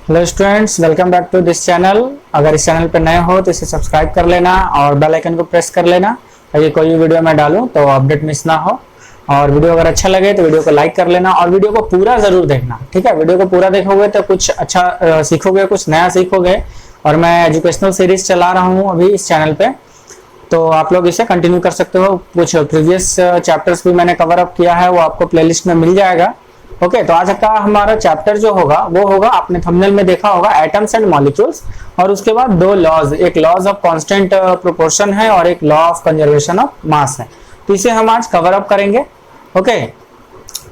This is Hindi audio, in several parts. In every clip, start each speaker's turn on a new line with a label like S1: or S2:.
S1: Hello students, welcome back to this channel. अगर इस चैनल पर नए हो तो इसे सब्सक्राइब कर लेना और बेल आइकन को प्रेस कर लेना ताकि कोई भी वीडियो मैं डालूं तो अपडेट मिस ना हो। और वीडियो अगर अच्छा लगे तो वीडियो को लाइक कर लेना और वीडियो को पूरा जरूर देखना। ठीक है, वीडियो को पूरा देखोगे तो कुछ अच्छा सीखोगे, कुछ नया सीखोगे। और मैं एजुकेशनल सीरीज चला रहा हूँ अभी इस चैनल पे, तो आप लोग इसे कंटिन्यू कर सकते हो। कुछ प्रीवियस चैप्टर्स भी मैंने कवर अप किया है, वो आपको प्लेलिस्ट में मिल जाएगा। ओके, तो आज का हमारा चैप्टर जो होगा वो होगा, आपने थंबनेल में देखा होगा, एटम्स एंड मॉलिक्यूल्स। और उसके बाद दो लॉज, एक लॉज ऑफ कांस्टेंट प्रोपोर्शन है और एक लॉ ऑफ कंजर्वेशन ऑफ मास है। तो इसे हम आज कवर अप करेंगे। ओके,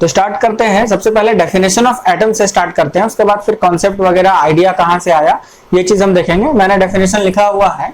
S1: तो स्टार्ट करते हैं। सबसे पहले डेफिनेशन ऑफ एटम से स्टार्ट करते हैं, उसके बाद फिर कॉन्सेप्ट वगैरह, आइडिया कहाँ से आया, ये चीज हम देखेंगे। मैंने डेफिनेशन लिखा हुआ है।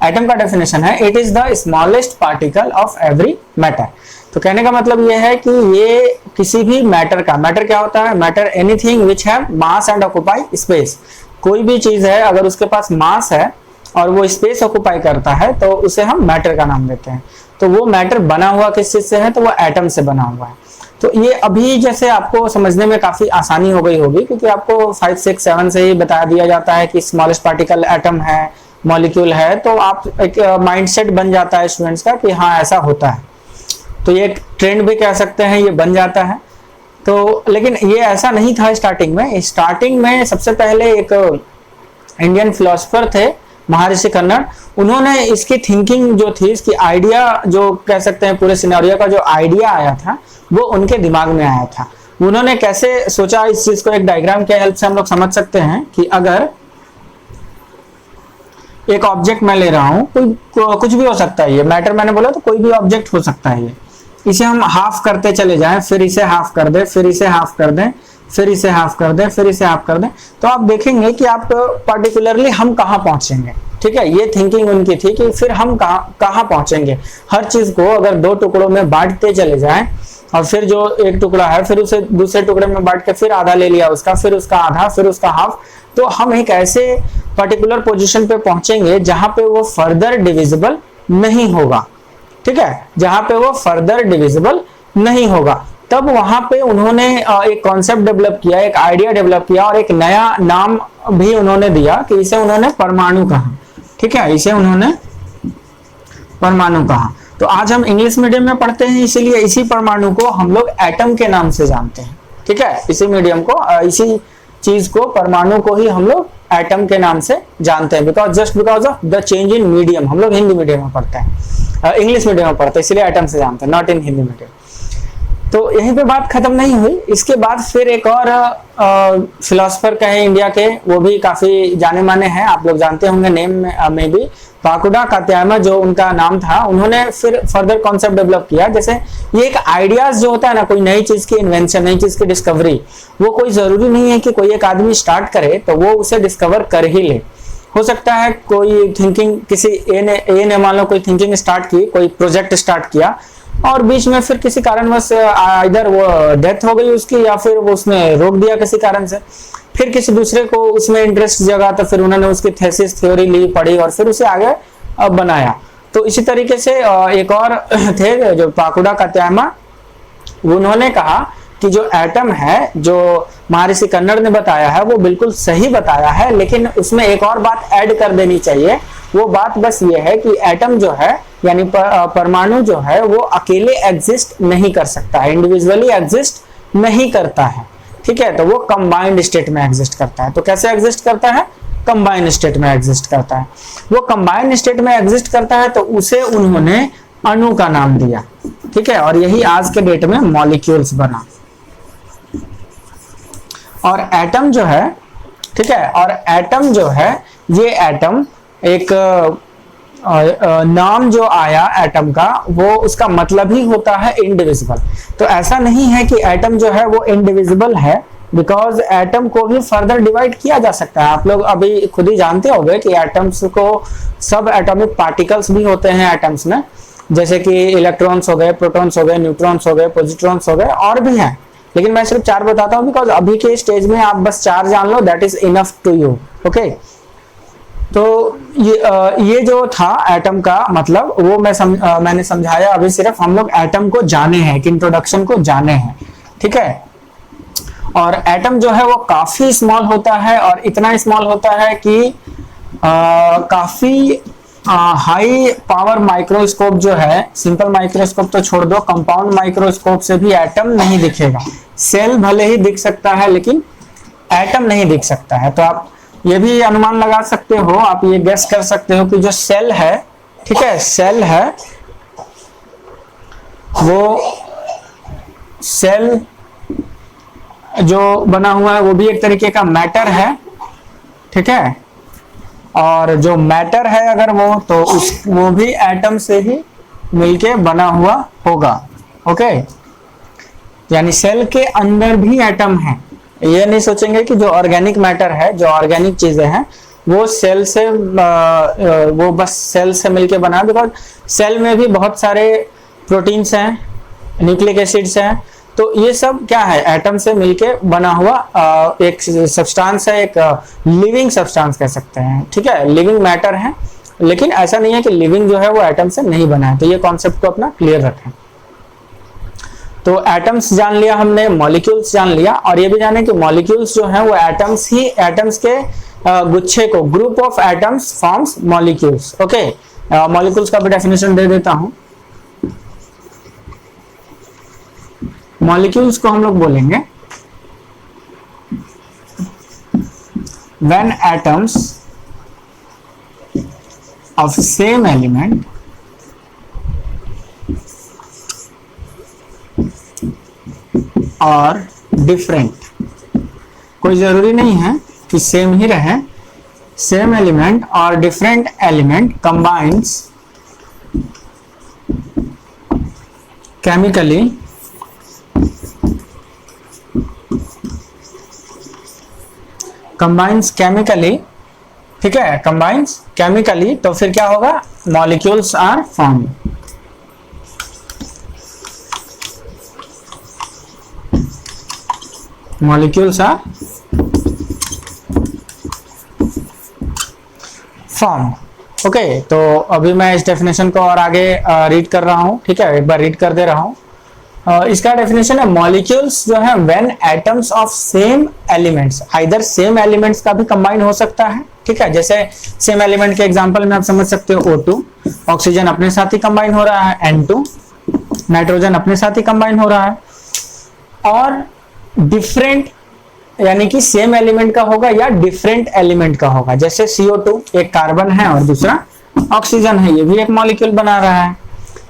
S1: एटम का डेफिनेशन है, it is the smallest particle of every matter. तो कहने का मतलब ये है कि ये किसी भी मैटर का, मैटर क्या होता है? Matter anything which have mass and occupy space. कोई भी चीज है अगर उसके पास मास है और वो स्पेस ऑक्यूपाई करता है तो उसे हम मैटर का नाम देते हैं। तो वो मैटर बना हुआ किस चीज से है? तो वो एटम से बना हुआ है। तो ये अभी जैसे आपको समझने में काफी आसानी हो गई होगी, क्योंकि आपको 5, 6, 7 से ही बता दिया जाता है कि स्मॉलेस्ट पार्टिकल एटम है, मॉलिक्यूल है। तो आप एक माइंडसेट बन जाता है स्टूडेंट्स का कि हाँ ऐसा होता है। तो ये ट्रेंड भी कह सकते हैं, ये बन जाता है। तो लेकिन ये ऐसा नहीं था स्टार्टिंग में। स्टार्टिंग में सबसे पहले एक इंडियन फिलोसोफर थे, महर्षि कन्नड़। उन्होंने इसकी थिंकिंग जो थी, इसकी आइडिया जो कह सकते हैं, पूरे सिनेरियो का जो आइडिया आया था वो उनके दिमाग में आया था। उन्होंने कैसे सोचा, इस चीज को एक डायग्राम के हेल्प से हम लोग समझ सकते हैं कि अगर एक ऑब्जेक्ट मैं ले रहा हूं, कुछ भी हो सकता है, ये मैटर मैंने बोला तो कोई भी ऑब्जेक्ट हो सकता है। ये इसे हम हाफ करते चले जाएं, फिर इसे हाफ कर दें, फिर इसे हाफ कर दें, फिर इसे हाफ कर दें, फिर इसे हाफ कर दें, तो आप देखेंगे कि आप पर्टिकुलरली हम कहाँ पहुंचेंगे। ठीक है, ये थिंकिंग उनकी थी कि फिर हम कहाँ पहुंचेंगे। हर चीज को अगर दो टुकड़ों में बांटते चले जाएं और फिर जो एक टुकड़ा है फिर उसे दूसरे टुकड़े में बांट के फिर आधा ले लिया उसका, फिर उसका आधा, फिर उसका हाफ, तो हम एक ऐसे पर्टिकुलर पोजीशन पे पहुंचेंगे जहां पे वो फर्दर डिविजिबल नहीं होगा। ठीक है, जहां पे वो फर्दर डिविजिबल नहीं होगा। तब वहां पे उन्होंने एक कॉन्सेप्ट डेवलप किया, एक आइडिया डेवलप किया और एक नया नाम भी उन्होंने दिया कि इसे उन्होंने परमाणु कहा। ठीक है, इसे उन्होंने परमाणु कहा। तो आज हम इंग्लिश मीडियम में पढ़ते हैं, इसीलिए इसी परमाणु को हम लोग एटम के नाम से जानते हैं। ठीक है, इसी मीडियम को, इसी चीज को, परमाणु को ही हम लोग एटम के नाम से जानते हैं। Just because of the change in medium. हम लोग हिंदी मीडियम में पढ़ते हैं, इंग्लिश मीडियम में पढ़ते हैं, इसलिए एटम से जानते हैं, नॉट इन हिंदी मीडियम। तो यहीं पे बात खत्म नहीं हुई। इसके बाद फिर एक और फिलोसोफर कहे इंडिया के, वो भी काफी जाने माने हैं, आप लोग जानते होंगे नेम में भी, पाकुडा कात्यायमा जो उनका नाम था। उन्होंने फिर फर्दर कॉन्सेप्ट डेवलप किया। जैसे ये एक आइडियाज जो होता है ना, कोई नई चीज की इन्वेंशन, नई चीज की डिस्कवरी, वो कोई जरूरी नहीं है कि कोई एक आदमी स्टार्ट करे तो वो उसे डिस्कवर कर ही ले। हो सकता है कोई थिंकिंग, किसी ए ने मान लो कोई थिंकिंग स्टार्ट की, कोई प्रोजेक्ट स्टार्ट किया और बीच में फिर किसी कारणवश इधर वो डेथ हो गई उसकी, या फिर वो उसने रोक दिया किसी कारण से। फिर किसी दूसरे को उसमें इंटरेस्ट जगा तो फिर उन्होंने उसकी थीसिस, थ्योरी ली, पढ़ी और फिर उसे आगे बनाया। तो इसी तरीके से एक और थे जो पाकुडा कात्यायमा, उन्होंने कहा कि जो एटम है, जो महर्षि कन्नड़ ने बताया है वो बिल्कुल सही बताया है, लेकिन उसमें एक और बात ऐड कर देनी चाहिए। वो बात बस ये है कि एटम जो है, यानी परमाणु जो है, वो अकेले एग्जिस्ट नहीं कर सकता है, इंडिविजुअली एग्जिस्ट नहीं करता है। ठीक है, तो वो कंबाइंड स्टेट में एग्जिस्ट करता है। तो कैसे एग्जिस्ट करता है? कंबाइंड स्टेट में एग्जिस्ट करता है। वो कंबाइंड स्टेट में एग्जिस्ट करता है तो उसे उन्होंने अणु का नाम दिया। ठीक है, और यही आज के डेट में मॉलिक्यूल्स बना। और एटम जो है, ठीक है, और एटम जो है, ये एटम एक नाम जो आया एटम का, वो उसका मतलब ही होता है इंडिविजिबल। तो ऐसा नहीं है कि एटम जो है वो इंडिविजिबल है, बिकॉज एटम को भी फर्दर डिवाइड किया जा सकता है। आप लोग अभी खुद ही जानते होंगे कि एटम्स को सब एटॉमिक पार्टिकल्स भी होते हैं एटम्स में, जैसे कि इलेक्ट्रॉन्स हो गए, प्रोटॉन्स हो गए, न्यूट्रॉन्स हो गए, पॉजिट्रॉन्स हो गए, और भी हैं, लेकिन मैं सिर्फ 4 बताता हूँ बिकॉज अभी के स्टेज में आप बस 4 जान लो, that is enough to you. Okay, तो ये जो था एटम का मतलब, वो मैंने समझाया। अभी सिर्फ हम लोग एटम को जाने हैं, कि इंट्रोडक्शन को जाने हैं। ठीक है, और एटम जो है वो काफी स्मॉल होता है, और इतना स्मॉल होता है कि काफी हाई पावर माइक्रोस्कोप जो है, सिंपल माइक्रोस्कोप तो छोड़ दो, कंपाउंड माइक्रोस्कोप से भी एटम नहीं दिखेगा। सेल भले ही दिख सकता है लेकिन एटम नहीं दिख सकता है। तो आप ये भी अनुमान लगा सकते हो, आप ये गेस कर सकते हो कि जो सेल है, ठीक है, सेल है वो सेल जो बना हुआ है वो भी एक तरीके का मैटर है, ठीक है, और जो मैटर है अगर वो भी एटम से ही मिलके बना हुआ होगा। ओके, यानी सेल के अंदर भी एटम है। ये नहीं सोचेंगे कि जो ऑर्गेनिक मैटर है, जो ऑर्गेनिक चीजें हैं वो सेल से वो बस सेल से मिलके बना, बिकॉज सेल में भी बहुत सारे प्रोटीन्स हैं, न्यूक्लिक एसिड्स हैं, तो ये सब क्या है, एटम से मिलके बना हुआ एक सब्सटेंस है, एक लिविंग सब्सटेंस कह सकते हैं, ठीक है, लिविंग मैटर है। लेकिन ऐसा नहीं है कि लिविंग जो है वो एटम से नहीं बना है। तो ये कॉन्सेप्ट को अपना क्लियर रखें। तो एटम्स जान लिया हमने, मॉलिक्यूल्स जान लिया, और ये भी जाने कि मॉलिक्यूल्स जो है वो एटम्स के गुच्छे को, group of atoms forms molecules. Okay, molecules का भी डेफिनेशन दे देता हूं। मॉलिक्यूल्स को हम लोग बोलेंगे when atoms of same element are different। कोई जरूरी नहीं है कि सेम ही रहे, सेम एलिमेंट और डिफरेंट एलिमेंट combines chemically ठीक है, कंबाइंस केमिकली, तो फिर क्या होगा, molecules are form. Molecules are form. Okay, तो अभी मैं इस डेफिनेशन को और आगे रीड कर रहा हूं, ठीक है, एक बार रीड कर दे रहा हूं। इसका डेफिनेशन है, मॉलिक्यूल्स जो है when atoms of same elements, either same elements का भी कंबाइन हो सकता है, ठीक है, जैसे सेम एलिमेंट के एग्जांपल में आप समझ सकते हो O2, ऑक्सीजन अपने साथ ही कंबाइन हो रहा है, N2 नाइट्रोजन अपने साथ ही कंबाइन हो रहा है, और डिफरेंट यानी कि सेम एलिमेंट का होगा या डिफरेंट एलिमेंट का होगा, जैसे CO2 एक कार्बन है और दूसरा ऑक्सीजन है, ये भी एक मॉलिक्यूल बना रहा है।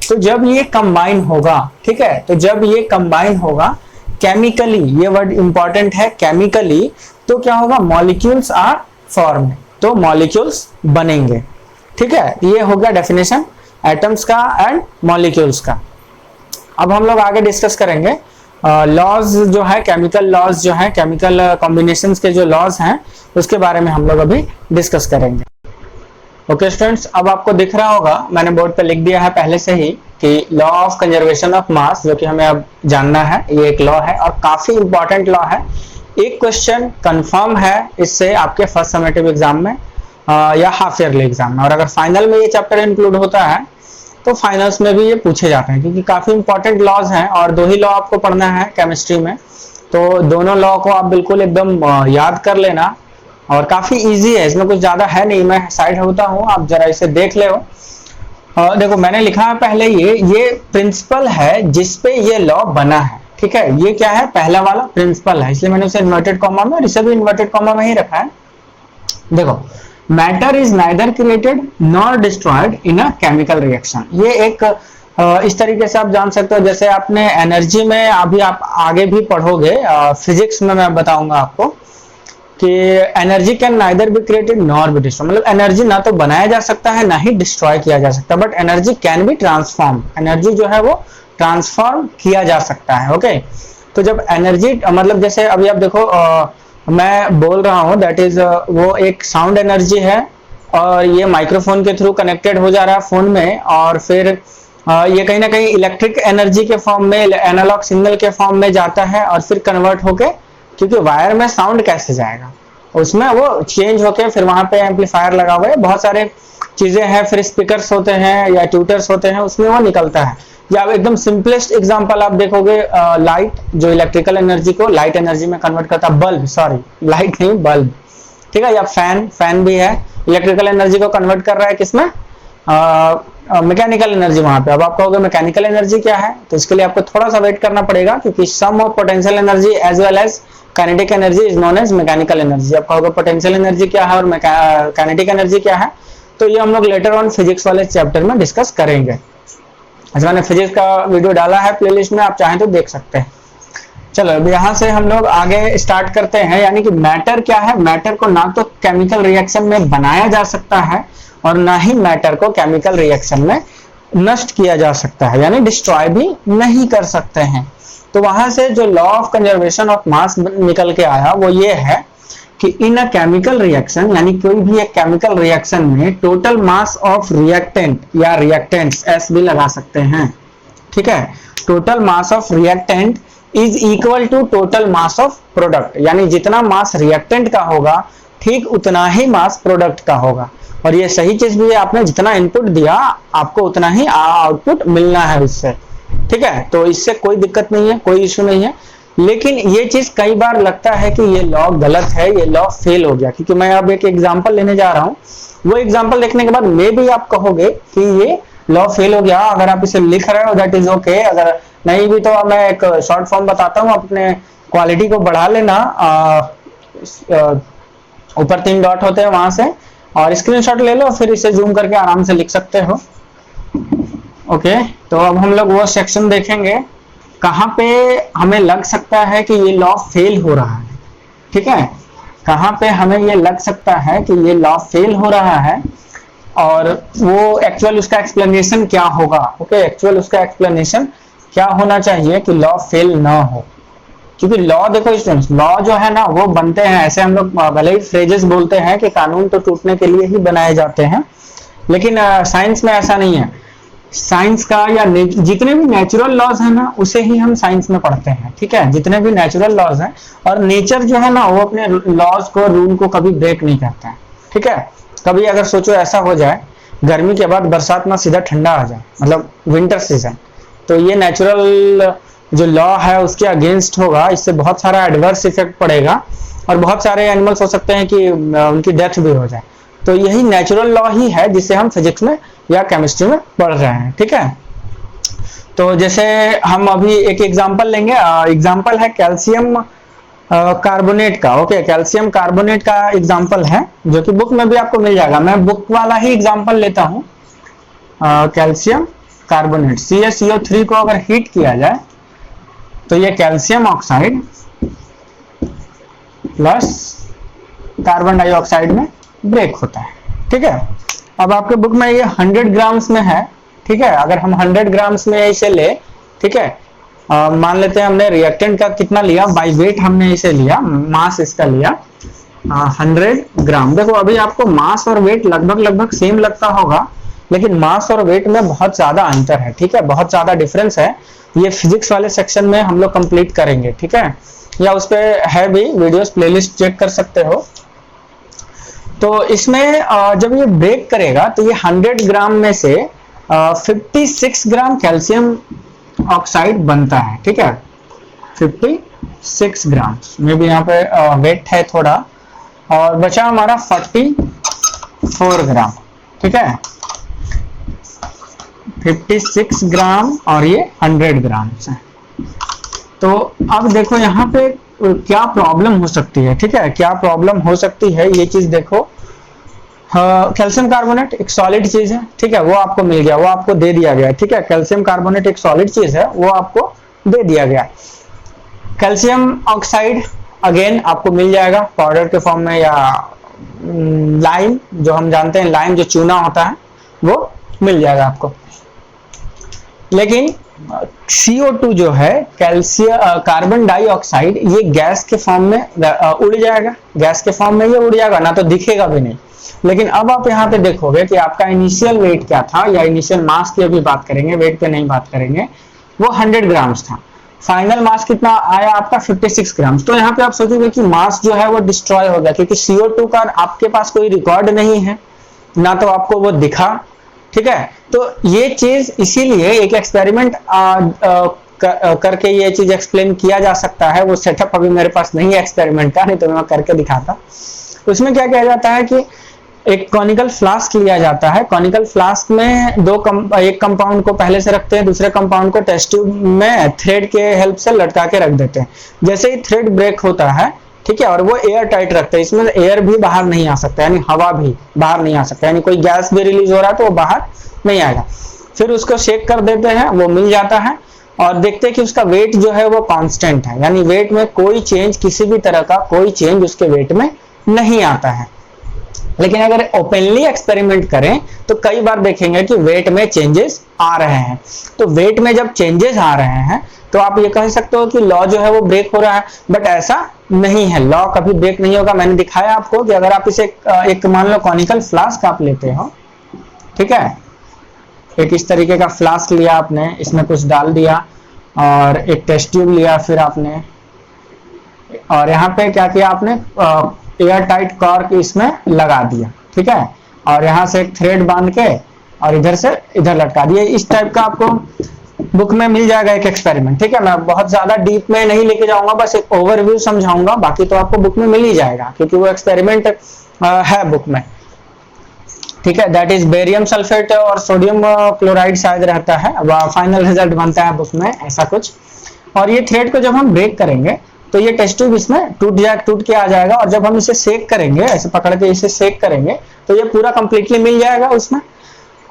S1: तो जब ये कंबाइन होगा, ठीक है, तो जब ये कंबाइन होगा केमिकली, ये वर्ड इंपॉर्टेंट है, केमिकली, तो क्या होगा, मॉलिक्यूल्स आर फॉर्म्ड, तो मॉलिक्यूल्स बनेंगे, ठीक है। ये हो गया डेफिनेशन एटम्स का एंड मॉलिक्यूल्स का। अब हम लोग आगे डिस्कस करेंगे लॉज जो है, केमिकल लॉज जो है, केमिकल कॉम्बिनेशंस के जो लॉज हैं उसके बारे में हम लोग अभी डिस्कस करेंगे। ओके स्टूडेंट्स, अब आपको दिख रहा होगा, मैंने बोर्ड पे लिख दिया है पहले से ही कि लॉ ऑफ कंजर्वेशन ऑफ मास, जो कि हमें अब जानना है, ये एक लॉ है और काफी इंपॉर्टेंट लॉ है। एक क्वेश्चन कंफर्म है इससे आपके फर्स्ट समेटिव एग्जाम में या हाफ ईयरली एग्जाम में, और अगर फाइनल में ये चैप्टर इंक्लूड होता है तो फाइनल्स में भी ये पूछे जाते हैं, क्योंकि काफी इंपॉर्टेंट लॉज हैं और दो ही लॉ आपको पढ़ना है केमिस्ट्री में, तो दोनों लॉ को आप बिल्कुल एकदम याद कर लेना, और काफी इजी है, इसमें कुछ ज्यादा है नहीं। मैं साइड होता हूँ, आप जरा इसे देख ले। देखो मैंने लिखा है पहले, ये प्रिंसिपल है जिसपे ये लॉ बना है, ठीक है, ये क्या है, पहला वाला प्रिंसिपल है, इसलिए मैंने उसे इन्वर्टेड कॉमा में और इसे भी इन्वर्टेड कॉमा में ही रखा है। देखो, matter is neither created nor destroyed in a chemical reaction. ये एक इस तरीके से आप जान सकते हो, जैसे आपने एनर्जी में अभी आप आगे भी पढ़ोगे, फिजिक्स में मैं बताऊंगा आपको कि energy can neither be created nor be destroy, मतलब एनर्जी ना तो बनाया जा सकता है ना ही डिस्ट्रॉय किया जा सकता, but energy can be transform, energy जो है वो ट्रांसफॉर्म किया जा सकता है। ओके, तो जब एनर्जी, मतलब जैसे अभी आप देखो मैं बोल रहा हूँ, दैट इज वो एक साउंड एनर्जी है और ये माइक्रोफोन के थ्रू कनेक्टेड हो जा रहा है फोन में, और फिर ये कहीं ना कहीं इलेक्ट्रिक एनर्जी के फॉर्म में, एनालॉग सिग्नल के फॉर्म में जाता है और फिर कन्वर्ट होके, क्योंकि वायर में साउंड कैसे जाएगा, उसमें वो चेंज होके फिर वहां पे एम्पलीफायर लगा हुआ है, बहुत सारे चीजें हैं, फिर स्पीकर्स होते हैं या ट्यूटर्स होते हैं, उसमें वो निकलता है। या एकदम सिंपलेस्ट एग्जांपल आप देखोगे, लाइट जो इलेक्ट्रिकल एनर्जी को लाइट एनर्जी में कन्वर्ट करता है, बल्ब, सॉरी लाइट नहीं बल्ब, ठीक है, या फैन भी है, इलेक्ट्रिकल एनर्जी को कन्वर्ट कर रहा है किसमें, मैकेनिकल एनर्जी वहां पे। अब आप कहोगे मैकेनिकल एनर्जी क्या है, तो इसके लिए आपको थोड़ा सा वेट करना पड़ेगा, क्योंकि sum of potential energy as well as kinetic energy is known as mechanical energy. आप कहोगे पोटेंशियल एनर्जी क्या है और काइनेटिक एनर्जी क्या है, तो ये हम लोग लेटर ऑन फिजिक्स वाले चैप्टर में डिस्कस करेंगे। अच्छा, मैंने फिजिक्स का वीडियो डाला है प्लेलिस्ट में, आप चाहें तो देख सकते हैं। चलो अब यहाँ से हम लोग आगे स्टार्ट करते हैं, यानी कि मैटर क्या है। मैटर को ना तो केमिकल रिएक्शन में बनाया जा सकता है और ना ही मैटर को केमिकल रिएक्शन में नष्ट किया जा सकता है, यानी डिस्ट्रॉय भी नहीं कर सकते हैं। तो वहां से जो लॉ ऑफ कंजर्वेशन ऑफ मास निकल के आया वो ये है कि इन अ केमिकल रिएक्शन, यानी कोई भी एक केमिकल रिएक्शन में टोटल मास ऑफ रिएक्टेंट या रिएक्टेंट्स एस भी लगा सकते हैं, ठीक है, total mass of reactant is equal to total mass of product, यानी जितना मास रिएक्टेंट का होगा ठीक उतना ही मास प्रोडक्ट का होगा। और ये सही चीज भी है, आपने जितना इनपुट दिया आपको उतना ही आउटपुट मिलना है उससे, ठीक है। तो इससे कोई दिक्कत नहीं है, कोई इश्यू नहीं है। लेकिन ये चीज कई बार लगता है कि ये लॉ गलत है, ये लॉ फेल हो गया, क्योंकि मैं अब एक एग्जांपल लेने जा रहा हूँ। वो एग्जांपल देखने के बाद मे भी आप कहोगे कि ये लॉ फेल हो गया। अगर आप इसे लिख रहे हो दैट इज ओके, अगर नहीं भी तो मैं एक शॉर्ट फॉर्म बताता हूँ, अपने क्वालिटी को बढ़ा लेना। ऊपर 3 डॉट होते हैं वहां से, और स्क्रीनशॉट ले लो, फिर इसे जूम करके आराम से लिख सकते हो। ओके, तो अब हम लोग वो सेक्शन देखेंगे कहां पे हमें लग सकता है कि ये लॉ फेल हो रहा है, ठीक है, कहां पे हमें ये लग सकता है कि ये लॉ फेल हो रहा है, और वो एक्चुअल उसका एक्सप्लेनेशन क्या होगा। ओके, एक्चुअल उसका एक्सप्लेनेशन क्या होना चाहिए कि लॉ फेल ना हो। क्योंकि लॉ देखो स्टूडेंट्स, लॉ जो है ना वो बनते हैं ऐसे, हम लोग भले ही फ्रेजेस बोलते हैं कि कानून तो टूटने के लिए ही बनाए जाते हैं, लेकिन साइंस में ऐसा नहीं है। साइंस का या जितने भी नेचुरल लॉज है ना उसे ही हम साइंस में पढ़ते हैं, ठीक है, जितने भी नेचुरल लॉज हैं। और नेचर जो है ना वो अपने लॉज को, रूल को कभी ब्रेक नहीं करता है, ठीक है। कभी अगर सोचो ऐसा हो जाए गर्मी के बाद बरसात में सीधा ठंडा आ जाए, मतलब विंटर सीजन, तो ये नेचुरल जो लॉ है उसके अगेंस्ट होगा, इससे बहुत सारा एडवर्स इफेक्ट पड़ेगा और बहुत सारे एनिमल्स हो सकते हैं कि उनकी डेथ भी हो जाए। तो यही नेचुरल लॉ ही है जिसे हम फिजिक्स में या केमिस्ट्री में पढ़ रहे हैं, ठीक है। तो जैसे हम अभी एक एग्जांपल लेंगे, एग्जांपल है कैल्शियम कार्बोनेट का। ओके, कैल्शियम कार्बोनेट का एग्जांपल है जो कि बुक में भी आपको मिल जाएगा। मैं बुक वाला ही एग्जांपल लेता हूं। कैल्शियम कार्बोनेट CaCO3 को अगर हीट किया जाए तो ये calcium oxide plus carbon dioxide में ब्रेक होता है, ठीक है। अब आपके बुक में ये 100 ग्राम्स में है, ठीक है। अगर हम 100 ग्राम्स में इसे ले, ठीक है, मान लेते हैं हमने रिएक्टेंट का कितना लिया, बाय वेट हमने इसे लिया, मास इसका लिया 100 ग्राम। देखो अभी आपको मास और वेट लगभग सेम लगता होगा, लेकिन मास और वेट में बहुत ज्यादा अंतर है, ठीक है, बहुत ज्यादा डिफरेंस है। ये फिजिक्स वाले सेक्शन में हम लोग कंप्लीट करेंगे, ठीक है, या उस पे है भी वीडियोस, प्लेलिस्ट चेक कर सकते हो। तो इसमें जब ये ब्रेक करेगा तो ये 100 ग्राम में से 56 ग्राम कैल्शियम ऑक्साइड बनता है, ठीक है, 56 ग्राम में भी यहाँ पे वेट है थोड़ा, और बचा हमारा 44 ग्राम, ठीक है, 56 ग्राम और ये 100 ग्राम है। तो अब देखो यहाँ पे क्या प्रॉब्लम हो सकती है, ठीक है, क्या प्रॉब्लम हो सकती है ये चीज देखो। कैल्शियम कार्बोनेट एक सॉलिड चीज है, ठीक है, वो आपको मिल गया, वो आपको दे दिया गया, ठीक है, कैल्शियम कार्बोनेट एक सॉलिड चीज है, वो आपको दे दिया गया। कैल्शियम ऑक्साइड अगेन आपको मिल जाएगा पाउडर के फॉर्म में, या लाइम जो हम जानते हैं, लाइम जो चूना होता है वो मिल जाएगा आपको। लेकिन CO2 जो है, कैल्शियम कार्बन डाइऑक्साइड, ये गैस के फॉर्म में उड़ जाएगा, गैस के फॉर्म में ये उड़ जाएगा, ना तो दिखेगा भी नहीं। लेकिन अब आप यहाँ पे देखोगे कि आपका इनिशियल वेट क्या था, या इनिशियल मास की अभी बात करेंगे, वेट पे नहीं बात करेंगे, वो 100 ग्राम्स था। फाइनल मास कितना आया आपका 56 ग्राम्स। तो यहाँ पे आप सोचोगे कि मास जो है वो डिस्ट्रॉय हो गया, क्योंकि CO2 का आपके पास कोई रिकॉर्ड नहीं है, ना तो आपको वो दिखा, ठीक है। तो ये चीज इसीलिए एक एक्सपेरिमेंट करके ये चीज एक्सप्लेन किया जा सकता है। वो सेटअप अभी मेरे पास नहीं है एक्सपेरिमेंट का, नहीं तो मैं करके दिखाता। उसमें क्या किया जाता है कि एक कॉनिकल फ्लास्क लिया जाता है। कॉनिकल फ्लास्क में एक कंपाउंड को पहले से रखते हैं, दूसरे कंपाउंड को टेस्ट ट्यूब में थ्रेड के हेल्प से लटका के रख देते हैं। जैसे ही थ्रेड ब्रेक होता है, ठीक है, और वो एयर टाइट रखते हैं, इसमें एयर भी बाहर नहीं आ सकता, यानी हवा भी बाहर नहीं आ सकता, यानी कोई गैस भी रिलीज हो रहा है तो वो बाहर नहीं आएगा। फिर उसको शेक कर देते हैं, वो मिल जाता है, और देखते हैं कि उसका वेट जो है वो कांस्टेंट है, यानी वेट में कोई चेंज, किसी भी तरह का कोई चेंज उसके वेट में नहीं आता है। लेकिन अगर ओपनली एक्सपेरिमेंट करें तो कई बार देखेंगे कि वेट में चेंजेस आ रहे हैं। तो वेट में जब चेंजेस आ रहे हैं तो आप ये कह सकते हो कि लॉ जो है वो ब्रेक हो रहा है, बट ऐसा नहीं है, लॉ कभी ब्रेक नहीं होगा। मैंने दिखाया आपको कि अगर आप इसे एक मान लो कॉनिकल फ्लास्क आप लेते हो, ठीक है, एक इस तरीके का फ्लास्क लिया आपने, इसमें कुछ डाल दिया और एक टेस्ट ट्यूब लिया, फिर आपने और यहाँ पे क्या किया आपने, एयर टाइट कॉर्क इसमें लगा दिया, ठीक है, और यहाँ से एक थ्रेड बांध के और इधर से इधर लटका दिया। इस टाइप का आपको बुक में मिल जाएगा एक एक्सपेरिमेंट, ठीक है। मैं बहुत ज्यादा डीप में नहीं लेके जाऊंगा, बस एक ओवरव्यू समझाऊंगा, बाकी तो आपको बुक में मिल ही जाएगा क्योंकि वो एक्सपेरिमेंट है बुक में, ठीक है। दैट इज बेरियम सल्फेट और सोडियम क्लोराइड शायद रहता है, फाइनल रिजल्ट बनता है बुक में, ऐसा कुछ। और ये थ्रेड को जब हम ब्रेक करेंगे तो ये टेस्ट ट्यूब इसमें टूट के आ जाएगा, और जब हम इसे सेक करेंगे, ऐसे पकड़ के इसे सेक करेंगे तो ये पूरा कंप्लीटली मिल जाएगा उसमें।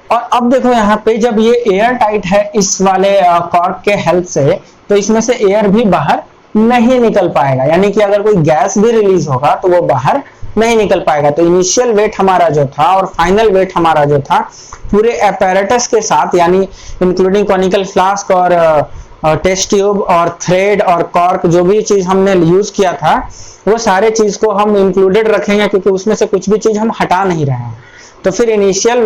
S1: और अब देखो यहाँ पे जब ये एयर टाइट है इस वाले कॉर्क के हेल्प से, तो इसमें से एयर भी बाहर नहीं निकल पाएगा, यानी कि अगर कोई गैस भी रिलीज होगा तो वो बाहर नहीं निकल पाएगा। तो इनिशियल वेट हमारा जो था और फाइनल वेट हमारा जो था पूरे apparatus के साथ, यानी इंक्लूडिंग कॉनिकल फ्लास्क और टेस्ट ट्यूब और थ्रेड और कॉर्क, जो भी चीज हमने यूज किया था वो सारे चीज को हम इंक्लूडेड रखेंगे, क्योंकि उसमें से कुछ भी चीज हम हटा नहीं रहे हैं। तो फिर इनिशियल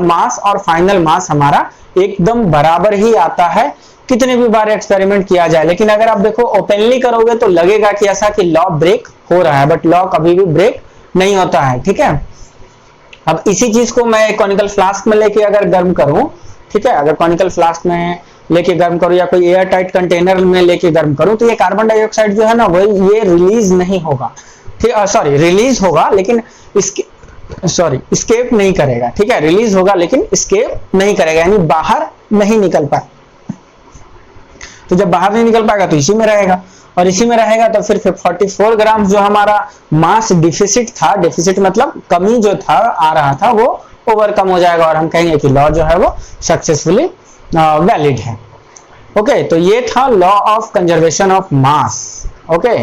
S1: मास और फाइनल मास हमारा एकदम बराबर ही आता है, कितने भी बार एक्सपेरिमेंट किया जाए। लेकिन अगर आप देखो ओपनली करोगे तो लगेगा कि ऐसा कि लॉ ब्रेक हो रहा है, बट लॉ कभी भी ब्रेक नहीं होता है, ठीक है। अब इसी चीज को मैं कॉनिकल फ्लास्क में लेके अगर गर्म करूं, ठीक है, अगर कॉनिकल फ्लास्क में लेके गर्म करूं या कोई एयर टाइट कंटेनर में लेके गर्म करूं, तो ये कार्बन डाइऑक्साइड जो है ना वही ये रिलीज नहीं होगा, ठीक, सॉरी रिलीज होगा लेकिन escape नहीं करेगा, ठीक है, रिलीज होगा लेकिन escape नहीं करेगा, यानी बाहर नहीं निकल पाए। तो जब बाहर नहीं निकल पाएगा तो इसी में रहेगा, और इसी में रहेगा तो फिर 44 ग्राम जो हमारा मास डिफिसिट था, डिफिसिट मतलब कमी जो था आ रहा था, वो ओवरकम हो जाएगा और हम कहेंगे कि लॉ जो है वो सक्सेसफुली वैलिड है। ओके, तो ये था law of conservation of mass. Okay,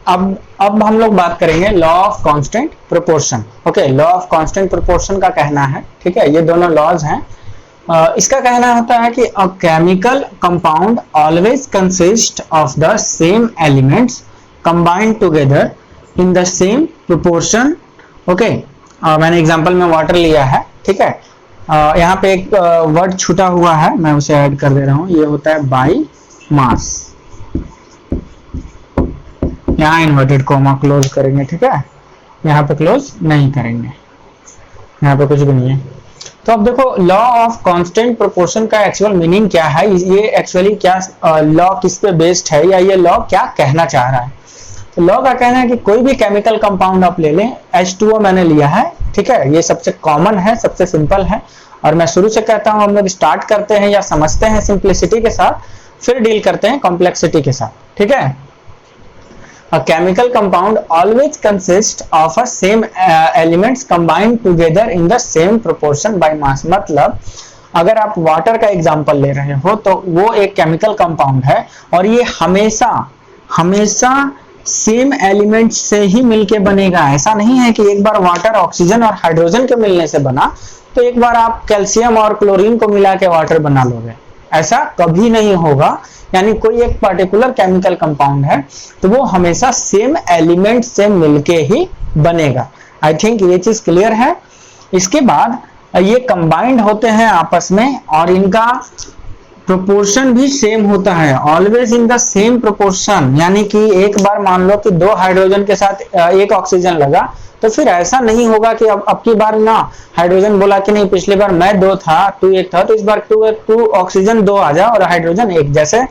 S1: अब हम लोग बात करेंगे law of constant proportion. Okay, law of constant proportion का कहना है, ठीक है, ये दोनों लॉज हैं। इसका कहना होता है कि a chemical compound always consist of the same elements combined together in the same proportion. Okay, मैंने एग्जांपल में वाटर लिया है, ठीक है। यहाँ पे एक वर्ड छूटा हुआ है, मैं उसे ऐड कर दे रहा हूँ, ये होता है बाई मास। यहाँ इन्वर्टेड कोमा क्लोज करेंगे, ठीक है, यहाँ पे क्लोज नहीं करेंगे, यहाँ पे कुछ भी नहीं है। तो अब देखो लॉ ऑफ कांस्टेंट प्रोपोर्शन का एक्चुअल मीनिंग क्या है, ये एक्चुअली क्या लॉ किस पे बेस्ड है, या ये लॉ क्या कहना चाह रहा है। तो लॉ का कहना है कि कोई भी केमिकल कंपाउंड आप ले लें, H2O मैंने लिया है, ठीक है, ये सबसे कॉमन है, सबसे सिंपल है, और मैं शुरू से कहता हूं हम लोग स्टार्ट करते हैं या समझते हैं सिंप्लिसिटी के साथ, फिर डील करते हैं कॉम्प्लेक्सिटी के साथ, ठीक है। A chemical compound always consists of a same elements combined together in the same proportion by mass। मतलब अगर आप वाटर का एग्जांपल ले रहे हो तो वो एक केमिकल कंपाउंड है और ये हमेशा सेम एलिमेंट्स से ही मिलके बनेगा। ऐसा नहीं है कि एक बार वाटर ऑक्सीजन और हाइड्रोजन के मिलने से बना तो एक बार आप कैल्शियम और क्लोरीन को मिला के वाटर बना लोगे, ऐसा कभी नहीं होगा। यानी कोई एक पर्टिकुलर केमिकल कंपाउंड है तो वो हमेशा सेम एलिमेंट से मिलके ही बनेगा। आई थिंक ये चीज क्लियर है। इसके बाद ये कंबाइंड होते हैं आपस में और इनका प्रोपोर्शन भी सेम होता है, always in the same proportion. यानी कि एक बार मान लो कि 2 हाइड्रोजन के साथ 1 ऑक्सीजन लगा तो फिर ऐसा नहीं होगा कि अब की बार ना हाइड्रोजन बोला कि नहीं पिछली बार मैं 2 था, तू 1 था, तो इस बार तू ऑक्सीजन 2 आ जा और हाइड्रोजन 1, जैसे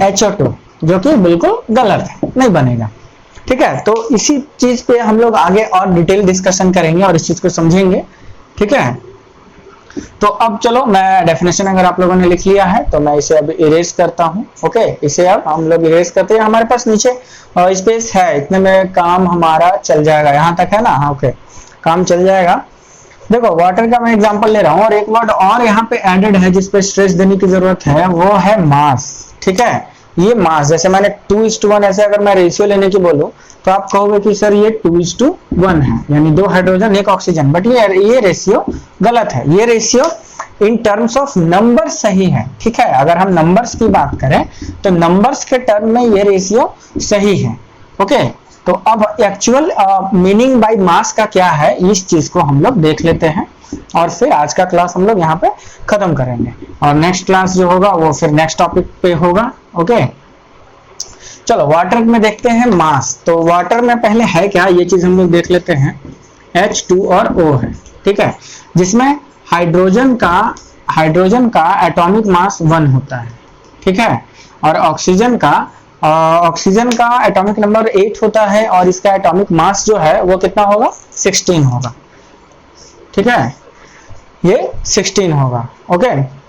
S1: HO2, जो कि बिल्कुल गलत है, नहीं बनेगा। ठीक है, तो इसी चीज पे हम लोग आगे और डिटेल डिस्कशन करेंगे और इस चीज को समझेंगे। ठीक है, तो अब चलो मैं डेफिनेशन अगर आप लोगों ने लिख लिया है तो मैं इसे अब इरेज करता हूं। ओके, इसे अब हम लोग इरेज करते हैं। हमारे पास नीचे स्पेस है, इतने में काम हमारा चल जाएगा, यहां तक है ना। ओके, काम चल जाएगा। देखो वाटर का मैं एग्जांपल ले रहा हूं और एक वर्ड और यहाँ पे एडेड है जिस पे स्ट्रेस देने की जरूरत है, वो है मास। ठीक है, ये मास, जैसे मैंने 2:1 ऐसे अगर मैं रेशियो लेने की बोलूं तो आप कहोगे कि सर ये 2:1 है, यानी 2 हाइड्रोजन 1 ऑक्सीजन, बट ये रेशियो गलत है। ये ratio in terms of number सही है। ठीक है, अगर हम नंबर्स की बात करें तो नंबर्स के टर्म में ये रेशियो सही है। ओके, तो अब एक्चुअल मीनिंग बाय मास का क्या है, इस चीज को हम लोग देख लेते हैं और फिर आज का क्लास हम लोग यहाँ पे खत्म करेंगे और नेक्स्ट क्लास जो होगा वो फिर नेक्स्ट टॉपिक पे होगा। ओके, चलो वाटर में देखते हैं मास। तो वाटर में पहले है क्या, ये चीज हम लोग देख लेते हैं। H2 और O है, ठीक है, जिसमें हाइड्रोजन का एटॉमिक मास 1 होता है। ठीक है, और ऑक्सीजन का एटॉमिक नंबर 8 होता है और इसका एटॉमिक मास जो है वो कितना होगा, 16 होगा। ठीक है, ये 16 होगा। ओके,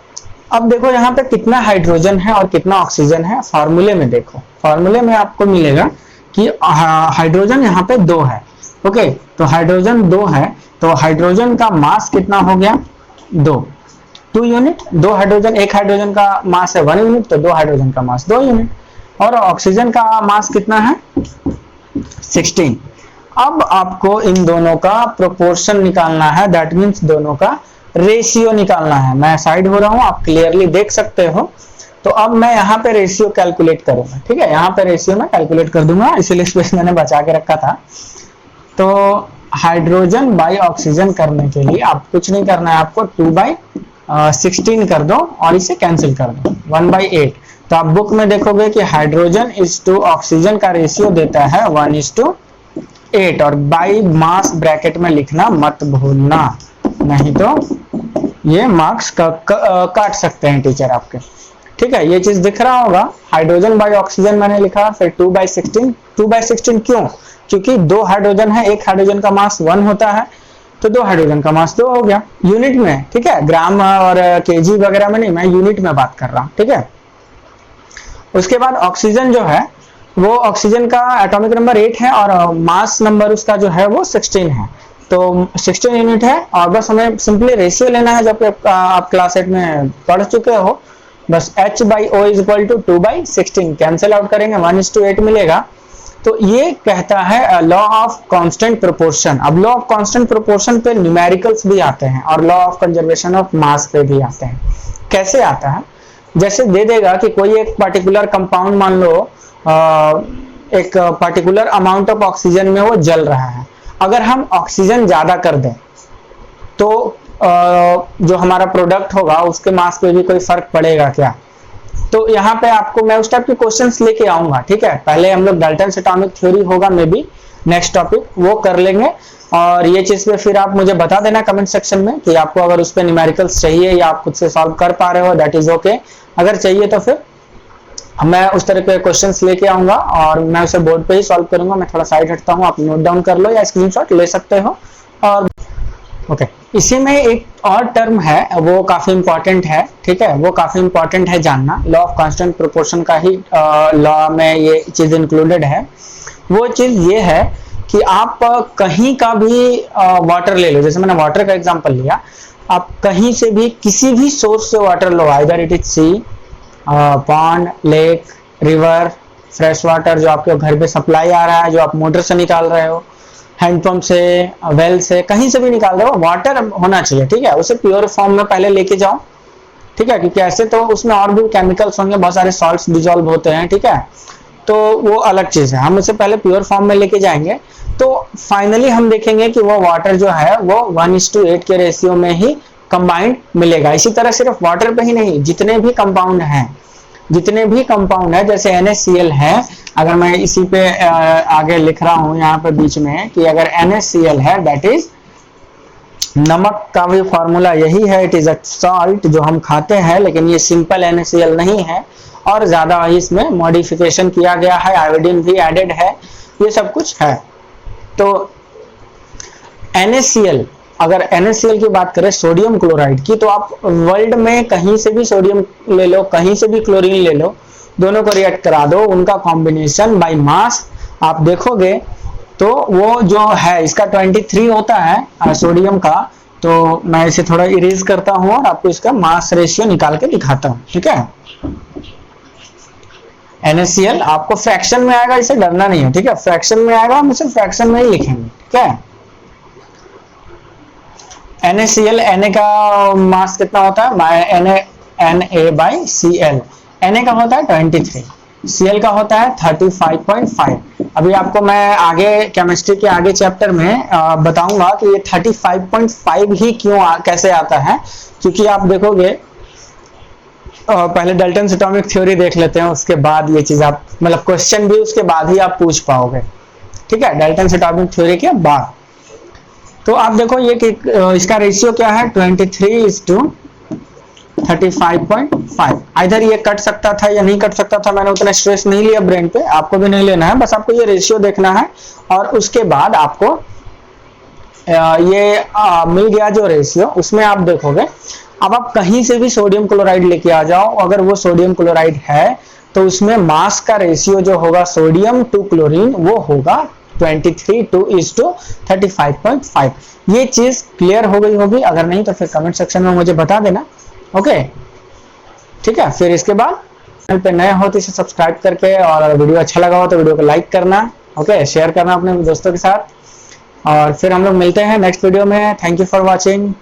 S1: अब देखो यहाँ पे कितना हाइड्रोजन है और कितना ऑक्सीजन है, फॉर्मूले में देखो। फॉर्मूले में आपको मिलेगा कि हाइड्रोजन यहाँ पे 2 है। ओके, तो हाइड्रोजन 2 है तो हाइड्रोजन का मास कितना हो गया, 2 यूनिट। 2 हाइड्रोजन, एक हाइड्रोजन का मास है 1 यूनिट, तो 2 हाइड्रोजन का मास 2 यूनिट। और ऑक्सीजन का मास कितना है, 16। अब आपको इन दोनों का प्रोपोर्शन निकालना है, दैट मीन्स दोनों का रेशियो निकालना है। मैं साइड हो रहा हूं, आप क्लियरली देख सकते हो। तो अब मैं यहाँ पे रेशियो कैलकुलेट करूंगा। ठीक है, यहाँ पे रेशियो मैं कैलकुलेट कर दूंगा, इसीलिए स्पेस मैंने बचा के रखा था। तो हाइड्रोजन बाई ऑक्सीजन करने के लिए आप कुछ नहीं करना है, आपको 2/16 कर दो और इसे कैंसिल कर दो, 1/8। तो आप बुक में देखोगे कि हाइड्रोजन इज टू ऑक्सीजन का रेशियो देता है 1:8 और बाई मास ब्रैकेट में लिखना मत भूलना, नहीं तो ये मार्क्स काट सकते हैं टीचर आपके। ठीक है, ये चीज दिख रहा होगा। हाइड्रोजन बाई ऑक्सीजन मैंने लिखा, फिर 2/16। 2/16 क्यों, क्योंकि 2 हाइड्रोजन है, एक हाइड्रोजन का मास 1 होता है, तो 2 हाइड्रोजन का मास 2 हो गया यूनिट में। ठीक है, ग्राम और केजी वगैरह में नहीं, मैं यूनिट में बात कर रहा हूं। ठीक है, उसके बाद ऑक्सीजन जो है वो ऑक्सीजन का एटॉमिक नंबर 8 है और मास नंबर उसका जो है वो 16 है, तो 16 यूनिट है। और बस हमें सिंपली रेशियो लेना है, जब आप क्लास 8 में पढ़ चुके हो। बस H/O is equal to 2/16, cancel out करेंगे 1:8 मिलेगा। तो ये कहता है लॉ ऑफ कांस्टेंट प्रोपोर्शन। अब लॉ ऑफ कांस्टेंट प्रोपोर्शन पे न्यूमेरिकल्स भी आते हैं और law of conservation of mass पे भी आते हैं। कैसे आता है, जैसे दे देगा कि कोई एक पर्टिकुलर कंपाउंड, मान लो एक पर्टिकुलर अमाउंट ऑफ ऑक्सीजन में वो जल रहा है। अगर हम ऑक्सीजन ज्यादा कर दें तो जो हमारा प्रोडक्ट होगा उसके मास पे भी कोई फर्क पड़ेगा क्या। तो यहाँ पे आपको मैं उस टाइप के क्वेश्चंस लेके आऊंगा। ठीक है, पहले हम लोग डाल्टन्स एटॉमिक थ्योरी होगा, मे बी नेक्स्ट टॉपिक वो कर लेंगे। और ये चीज पे फिर आप मुझे बता देना कमेंट सेक्शन में कि आपको अगर उस पे न्यूमेरिकल्स चाहिए या आप खुद से सॉल्व कर पा रहे हो, दैट इज ओके। अगर चाहिए तो फिर मैं उस तरह के क्वेश्चंस लेके आऊंगा और मैं उसे बोर्ड पे ही सॉल्व करूंगा। मैं थोड़ा साइड हटता हूं, आप नोट डाउन कर लो या स्क्रीनशॉट ले सकते हो। और ओके, इसी में एक और टर्म है, वो काफी इंपॉर्टेंट है। ठीक है, वो काफी इंपॉर्टेंट है जानना, लॉ ऑफ कांस्टेंट प्रोपोर्शन का ही लॉ में ये चीज इंक्लूडेड है। वो चीज ये है कि आप कहीं का भी वाटर ले लो, जैसे मैंने वाटर का एग्जांपल लिया, आप कहीं से भी किसी भी सोर्स से वाटर लो, either it is sea, pond, lake, river, fresh water जो आपके घर पे सप्लाई आ रहा है, जो आप मोटर से निकाल रहे हो, हैंडपंप से, वेल से, कहीं से भी निकाल रहे हो, वाटर होना चाहिए। ठीक है, उसे प्योर फॉर्म में पहले लेके जाओ। ठीक है, क्योंकि ऐसे तो उसमें और भी केमिकल्स होंगे, बहुत सारे सॉल्ट्स डिजोल्व होते हैं। ठीक है, तो वो अलग चीज है, हम उसे पहले प्योर फॉर्म में लेके जाएंगे। तो फाइनली हम देखेंगे कि वो वाटर जो है वो 1:8 के रेशियो में ही कंबाइंड मिलेगा। इसी तरह सिर्फ वाटर पे ही नहीं, जितने भी कंपाउंड हैं जितने भी कंपाउंड है जैसे NaCl है, अगर मैं इसी पे आगे लिख रहा हूं यहाँ पे बीच में कि अगर NaCl है दैट इज नमक का भी फॉर्मूला यही है, इट इज अ सॉल्ट जो हम खाते हैं, लेकिन ये सिंपल NaCl नहीं है और ज्यादा इसमें मॉडिफिकेशन किया गया है, आयोडीन भी एडेड है, ये सब कुछ है। तो NaCl, अगर NaCl की बात करें सोडियम क्लोराइड की, तो आप वर्ल्ड में कहीं से भी सोडियम ले लो, कहीं से भी क्लोरीन ले लो, दोनों को रिएक्ट करा दो, उनका कॉम्बिनेशन बाय मास आप देखोगे तो वो जो है इसका 23 होता है सोडियम का। तो मैं इसे थोड़ा इरेज करता हूं और आपको इसका मास रेशियो निकाल के दिखाता हूं, ठीक है। NaCl आपको फ्रैक्शन में आएगा, इसे डरना नहीं है, ठीक है, फ्रैक्शन में आएगा, हम इसे फ्रैक्शन में ही लिखेंगे, ठीक है। NaCl, Na का मास कितना होता है, Na/Cl, Na का होता है 23, Cl का होता है 35.5। अभी आपको मैं आगे केमिस्ट्री के आगे चैप्टर में बताऊंगा कि ये 35.5 ही कैसे आता है, क्योंकि आप देखोगे पहले डाल्टन्स एटॉमिक थ्योरी देख लेते हैं, उसके बाद ये चीज आप मतलब क्वेश्चन भी उसके बाद ही आप पूछ पाओगे, ठीक है, डाल्टन्स एटॉमिक थ्योरी के बाद। तो आप देखो ये कि इसका रेशियो क्या है 23:35.5। इधर ये कट सकता था या नहीं कट सकता था, मैंने उतना स्ट्रेस नहीं लिया ब्रेन पे, आपको भी नहीं लेना है, बस आपको ये रेशियो देखना है और उसके बाद आपको ये मिल गया जो रेशियो, उसमें आप देखोगे। अब आप कहीं से भी सोडियम क्लोराइड लेके आ जाओ, अगर वो सोडियम क्लोराइड है तो उसमें मास का रेशियो जो होगा सोडियम टू क्लोरीन वो होगा 23:35.5। ये चीज क्लियर हो गई होगी, अगर नहीं तो फिर कमेंट सेक्शन में मुझे बता देना, ओके, ठीक है। फिर इसके बाद चैनल पे नए हो तो इसे सब्सक्राइब करके, और वीडियो अच्छा लगा हो तो वीडियो को लाइक करना, ओके, शेयर करना अपने दोस्तों के साथ, और फिर हम लोग मिलते हैं नेक्स्ट वीडियो में। Thank you for watching.